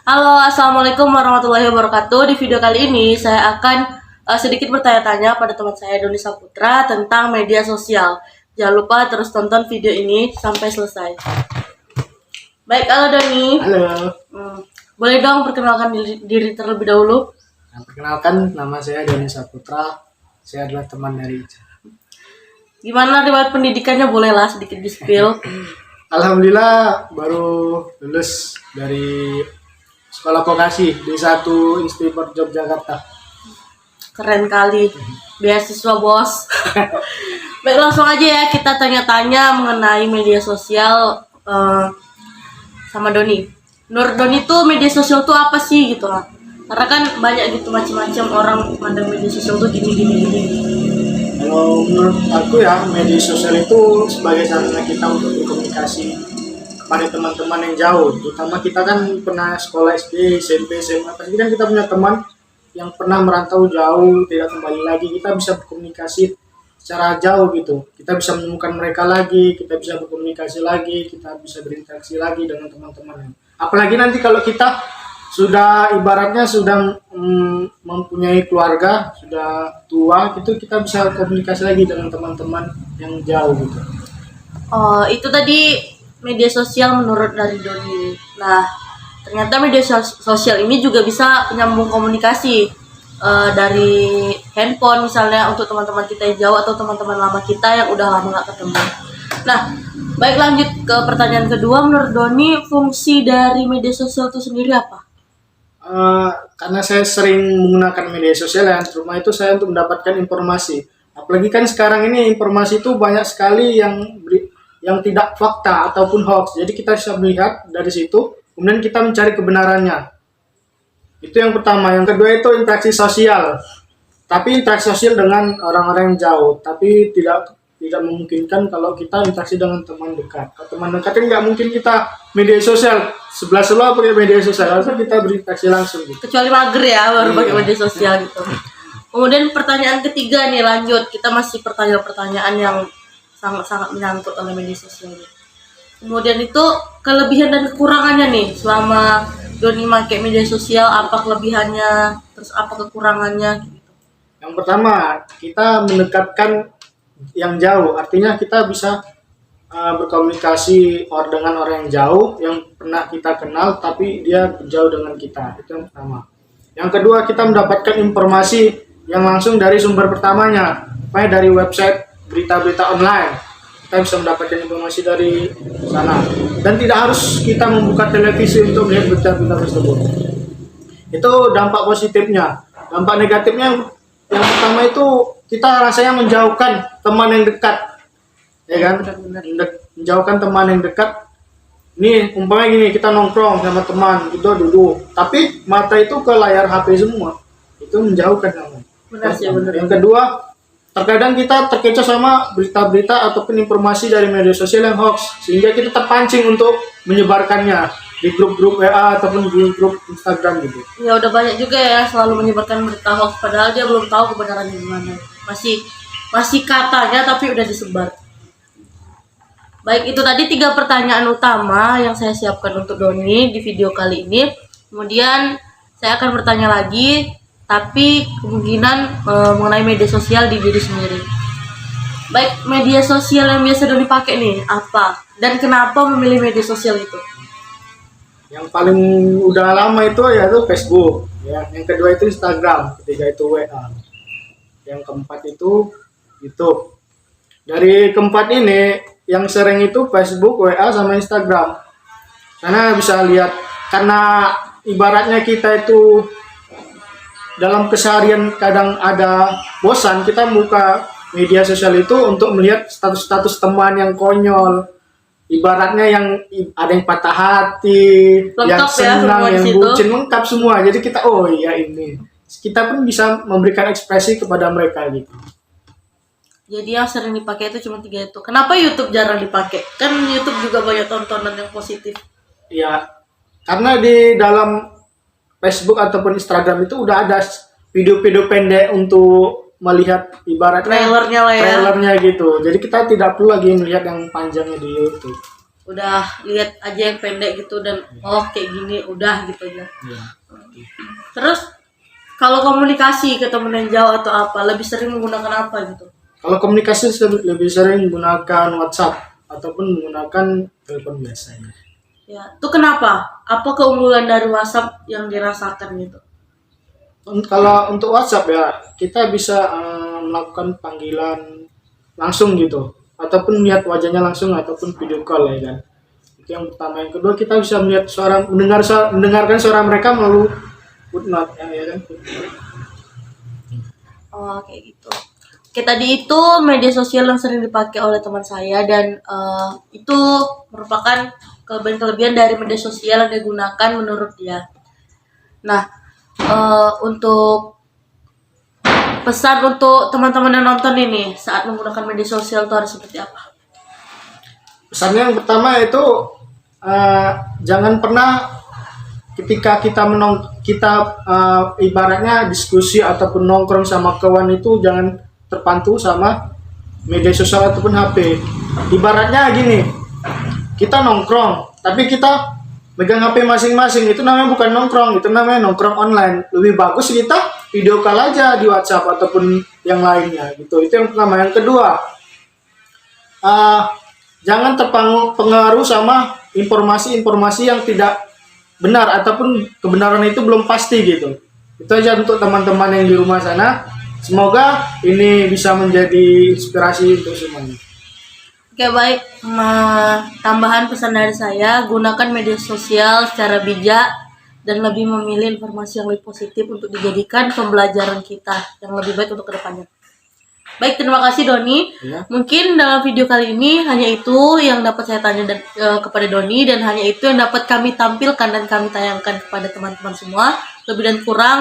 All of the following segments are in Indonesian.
Halo, assalamualaikum warahmatullahi wabarakatuh. Di video kali ini saya akan sedikit bertanya-tanya pada teman saya Doni Saputra tentang media sosial. Jangan lupa terus tonton video ini sampai selesai. Baik, halo Doni. Halo, Boleh dong perkenalkan diri terlebih dahulu? perkenalkan nama saya Doni Saputra. Saya adalah teman dari Ica. Gimana riwayat pendidikannya, bolehlah sedikit di-spill. Alhamdulillah baru lulus dari sekolah vokasi di satu Institut Yogyakarta. Keren kali, beasiswa bos. Baik, langsung aja ya kita tanya-tanya mengenai media sosial sama Doni. Menurut Doni tuh media sosial tuh apa sih gitu lah? Karena kan banyak gitu macam-macam orang mandang media sosial tuh gini. Kalau menurut aku ya, media sosial itu sebagai sarana kita untuk berkomunikasi kepada teman-teman yang jauh. Terutama kita kan pernah sekolah SD, SMP, SMA. Pasti kan kita punya teman yang pernah merantau jauh, tidak kembali lagi. Kita bisa berkomunikasi secara jauh gitu. Kita bisa menemukan mereka lagi, kita bisa berkomunikasi lagi, kita bisa berinteraksi lagi dengan teman-teman. Apalagi nanti kalau kita sudah ibaratnya sudah mempunyai keluarga, sudah tua, gitu kita bisa komunikasi lagi dengan teman-teman yang jauh gitu. Oh, itu tadi media sosial menurut dari Doni. Nah, ternyata media sosial ini juga bisa menyambung komunikasi dari handphone misalnya untuk teman-teman kita yang jauh atau teman-teman lama kita yang udah lama nggak ketemu. Nah, baik, lanjut ke pertanyaan kedua. Menurut Doni, fungsi dari media sosial itu sendiri apa? Karena saya sering menggunakan media sosial ya, terutama itu saya untuk mendapatkan informasi. Apalagi kan sekarang ini informasi itu banyak sekali yang tidak fakta ataupun hoax. Jadi kita bisa melihat dari situ, kemudian kita mencari kebenarannya. Itu yang pertama. Yang kedua itu interaksi sosial. Tapi interaksi sosial dengan orang-orang yang jauh, tapi tidak memungkinkan kalau kita interaksi dengan teman dekat. Kalau teman dekat kan nggak mungkin kita media sosial sebelah pakai media sosial, harusnya kita berinteraksi langsung gitu. Kecuali mager ya baru pakai Iya. media sosial gitu. Kemudian pertanyaan ketiga nih, lanjut. Kita masih pertanyaan-pertanyaan yang sangat-sangat menyangkut oleh media sosial. Kemudian itu kelebihan dan kekurangannya nih selama Doni pakai media sosial, apa kelebihannya, terus apa kekurangannya gitu. Yang pertama, kita mendekatkan yang jauh, artinya kita bisa berkomunikasi dengan orang yang jauh yang pernah kita kenal tapi dia jauh dengan kita. Itu yang pertama. Yang kedua, kita mendapatkan informasi yang langsung dari sumber pertamanya, dari website berita-berita online. Kita bisa mendapatkan informasi dari sana dan tidak harus kita membuka televisi untuk melihat berita-berita tersebut. Itu dampak positifnya. Dampak negatifnya yang pertama itu kita rasanya menjauhkan teman yang dekat, ya kan? Menjauhkan teman yang dekat. Nih umpamanya gini, kita nongkrong sama teman, kita duduk, tapi mata itu ke layar HP semua, itu menjauhkan teman. Benar sih, benar. Yang kedua, terkadang kita terkecoh sama berita-berita ataupun informasi dari media sosial yang hoax, sehingga kita terpancing untuk menyebarkannya di grup-grup WA ataupun di grup Instagram gitu. Ya udah banyak juga ya selalu menyebarkan berita hoax padahal dia belum tahu kebenarannya gimana. Masih katanya tapi udah disebar. Baik, itu tadi 3 pertanyaan utama yang saya siapkan untuk Doni di video kali ini. Kemudian saya akan bertanya lagi, tapi kemungkinan mengenai media sosial di diri sendiri. Baik, media sosial yang biasa Doni pakai nih apa? Dan kenapa memilih media sosial itu? Yang paling udah lama itu ya itu Facebook, ya. Yang kedua itu Instagram, ketiga itu WA. Yang keempat itu YouTube. Dari keempat ini yang sering itu Facebook, WA sama Instagram. Karena bisa lihat, karena ibaratnya kita itu dalam keseharian kadang ada bosan, kita buka media sosial itu untuk melihat status-status teman yang konyol. Ibaratnya yang ada yang patah hati, Lengkap yang ya senang, semua di yang situ. bucin, lengkap semua. Jadi kita, oh iya ini. Kita pun bisa memberikan ekspresi kepada mereka gitu. Jadi yang sering dipakai itu cuma 3 itu. Kenapa YouTube jarang dipakai? Kan YouTube juga banyak tontonan yang positif. Ya, karena di dalam Facebook ataupun Instagram itu udah ada video-video pendek untuk melihat ibaratnya Trailernya lah ya. trailernya gitu. Jadi kita tidak perlu lagi melihat yang panjangnya di YouTube. udah lihat aja yang pendek gitu dan oh kayak gini udah gitu aja. Iya. Terus kalau komunikasi ke temen yang jauh atau apa lebih sering menggunakan apa gitu? Kalau komunikasi lebih sering menggunakan WhatsApp ataupun menggunakan telepon biasanya. Ya, itu kenapa? Apa keunggulan dari WhatsApp yang dirasakan gitu? Kalau untuk WhatsApp ya, kita bisa melakukan panggilan langsung gitu, ataupun melihat wajahnya langsung ataupun video call ya kan. Itu yang pertama. Yang kedua kita bisa melihat mendengarkan suara mereka melalui footnote ya kan. Oh, kayak gitu. Oke, tadi itu media sosial yang sering dipakai oleh teman saya dan itu merupakan kelebihan-kelebihan dari media sosial yang digunakan menurut dia. Nah, untuk pesan untuk teman-teman yang nonton ini saat menggunakan media sosial itu harus seperti apa? Pesannya yang pertama itu jangan pernah ketika ibaratnya diskusi ataupun nongkrong sama kawan itu jangan terpantu sama media sosial ataupun HP. Ibaratnya gini, kita nongkrong tapi kita megang HP masing-masing, itu namanya bukan nongkrong, itu namanya nongkrong online. Lebih bagus kita video call aja di WhatsApp ataupun yang lainnya gitu. Itu yang pertama. Yang kedua, jangan terpengaruh sama informasi-informasi yang tidak benar ataupun kebenaran itu belum pasti gitu. Itu aja untuk teman-teman yang di rumah sana. Semoga ini bisa menjadi inspirasi untuk semuanya. Oke, baik. Tambahan pesan dari saya, gunakan media sosial secara bijak dan lebih memilih informasi yang lebih positif untuk dijadikan pembelajaran kita yang lebih baik untuk kedepannya. Baik, terima kasih Doni. Ya. Mungkin dalam video kali ini hanya itu yang dapat saya tanya kepada Doni dan hanya itu yang dapat kami tampilkan dan kami tayangkan kepada teman-teman semua. Lebih dan kurang,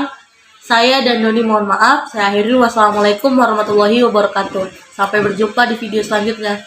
saya dan Doni mohon maaf. Saya akhiri. Wassalamualaikum warahmatullahi wabarakatuh. Sampai berjumpa di video selanjutnya.